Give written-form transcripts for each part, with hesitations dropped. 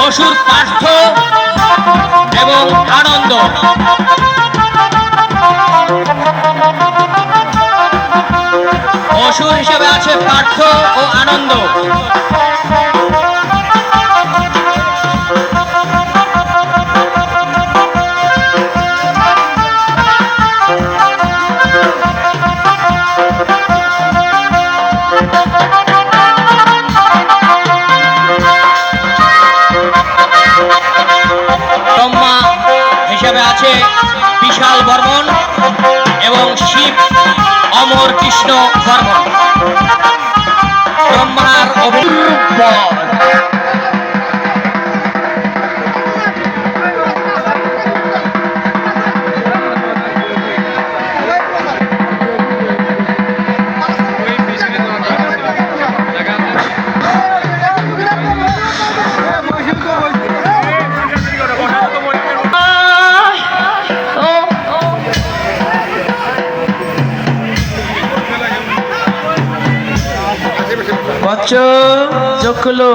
অসুর পার্থ এবং আনন্দ। অসুর হিসেবে আছে পার্থ ও আনন্দ। ব্রহ্মা হিসেবে আছে বিশাল বর্মন এবং শিব অমর কৃষ্ণ বর্মন। ব্রহ্মার চোখ খুলো।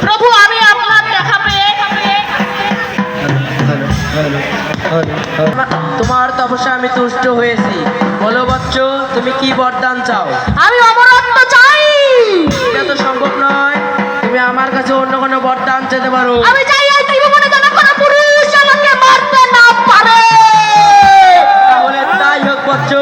প্রভু, আমি আপনার দেখা পেয়ে তোমার তপস্যা আমি তুষ্ট হয়েছি। বলো বৎস, তুমি কি বরদান চাও? আমি অমরত্ব চাই। এটা তো সম্ভব নয়, তুমি আমার কাছে অন্য কোনো বরদান চেতে পারো। আমি চাই এই ত্রিভুবনে যেন কোনো পুরুষ আমাকে মারতে না পারে। তাহলে তাই হোক বৎস।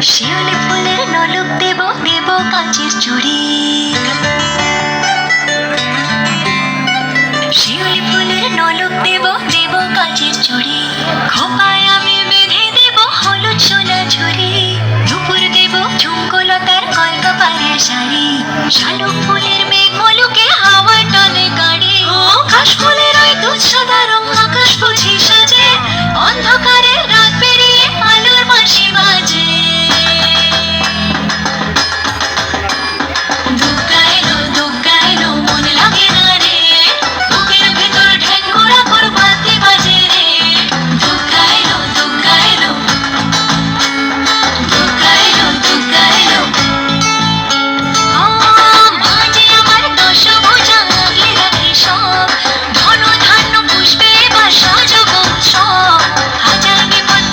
শিউলি ফুলের নলক দেব দেব কাঁচের চুড়ি, শিউলি ফুলের নলক দেব দেব কাঁচের চুড়ি, খোপায় আমি বেঁধে দেব হলুদ সোনা ঝুড়ি, দুপুর দেব ঝুমকোলতার কলকাপাড়ের শাড়ি, শালুক ফুলের মেঘ মলুকে হাওয়ার টানে গাড়ি, কাশ ফুলের ওই দুধ সাদা রং আকাশ বুঝি সাজে, অন্ধকারের রাত পেরিয়ে আলোর বাঁশি বাজে। হাজার বিপদ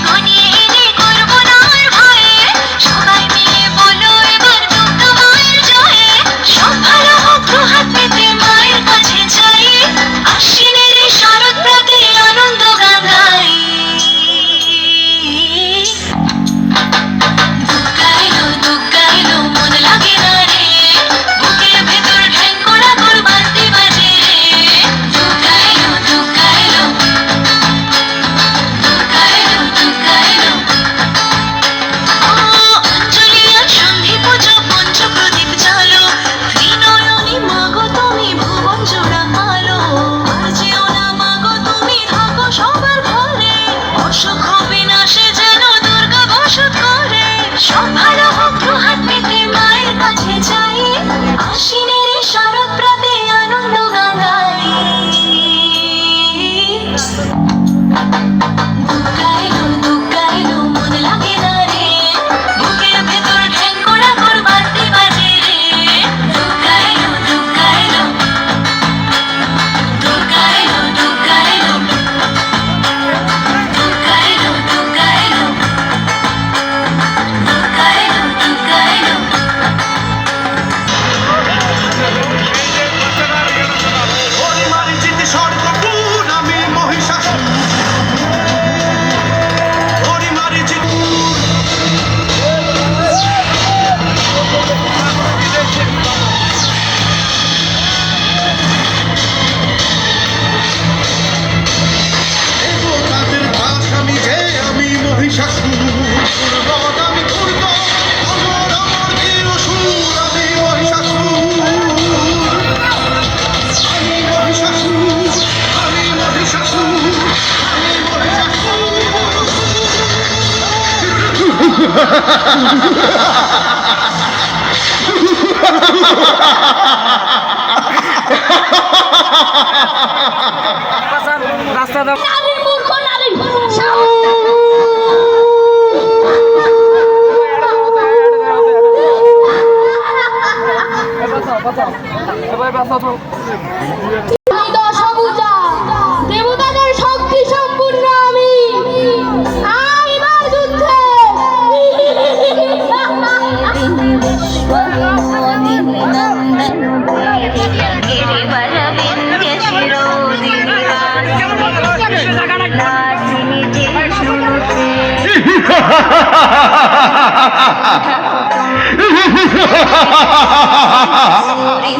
রাস্তা দাও। নারী মূর্খ নারী দশভুজা দেবতাদের শক্তি সম্পূর্ণ আমি এবার যুদ্ধে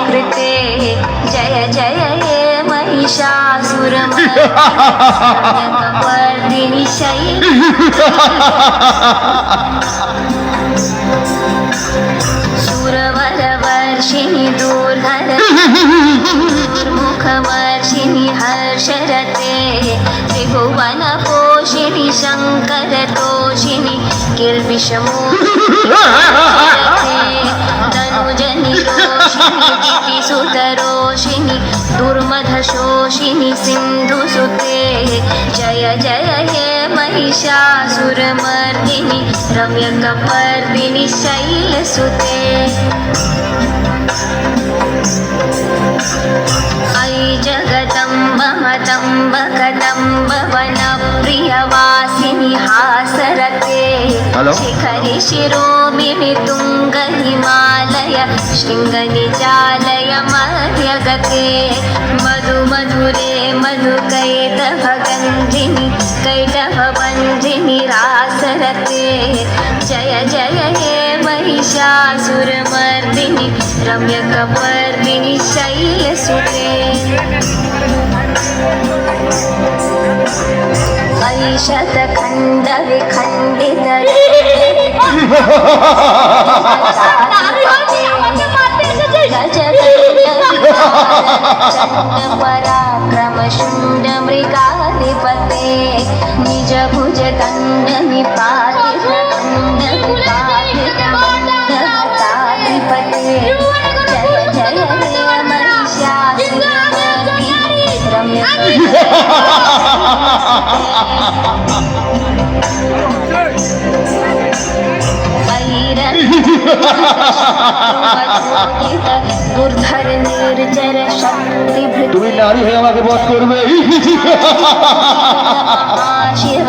कृते जय जय हे महिषासुरमर्दिनि शैल सुरवरवर्षिणि दूर्धर मुखवर्षिणि हर्षरते त्रिभुवनपोषिणि शङ्करतोषिणि किल्बिषमूर्तिरते तनुजनि रोषिणि दितिसुतरोषिणि दुर्मधशोषिणि सिन्धुसुते जय जय हे महिषासुरमर्दिनि रम्यकपर्दिनि शैलसुते अयि जगदम्ब मतम्ब कदम्ब वनप्रियवासिनि हासरते शिखरि शिरोमिनि तुङ्ग हिमालय शृङ्गनिजालय मध्यगते मधु मधुरे मधुकैटभगन्धिनि कैटभबन्धिनि रासरते जय जय हे महिषासुरमर्दिनि रम्यकपर्दिनि शैलसुते अयि शतखण्डविखण्डित पराक्रम शुण्ड मृगाधिपते निज भुज दण्ड निपातित दण्डधिपते जय जय हे महिषासुरमर्दिनि रम्य दुर्धर निर्जर शक्ति তুমি নারী হয়ে আমাকে বধ করবে। शिव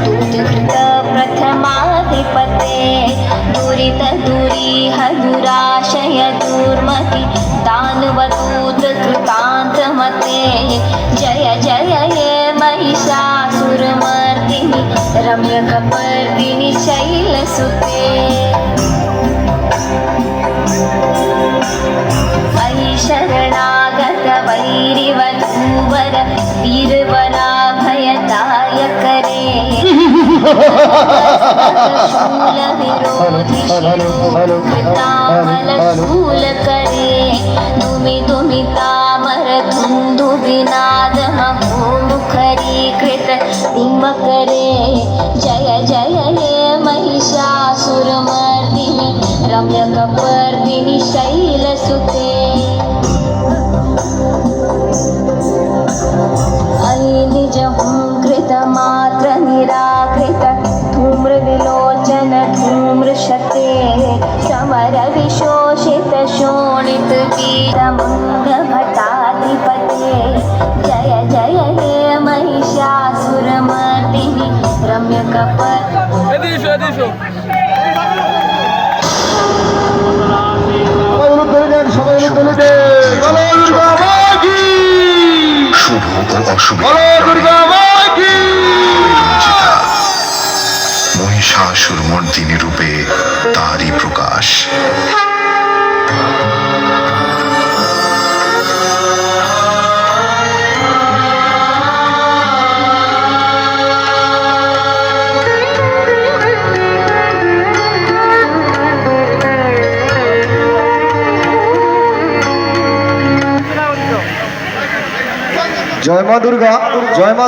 दूतकृत प्रथमाधिपते दुरित दुरीह दुराशय दुर्मति दानवदूत कृतान्तमते जय जय हे महिषासुरमर्दिनि रम्यकपर्दिनि शैलसुते अयि शरणागत वैरिवधूवर वीरवराभयदायकरे शूलविरोधि शिरोकृतामलशूलकरे दुमि दुमितामर धुन्दुभिनाद महोमुखरीकृत दिमकरे जय जय हे महिषासुरमर्दिनि रम्यकपर्दिनि शैलसुते अयि निज हुंकृत मात्र निराकृत धूम्रविलोचन धूम्रशते समर विशोषित शोणित वीरमंग भटाधिपते जय जय हे महिषासुरमर्दिनि रम्यकपर्दिनि শুভ ও অশুভ মহিষাসুর মর্দিনী রূপে তারই প্রকাশ। জয় মা দুর্গা, জয় মা।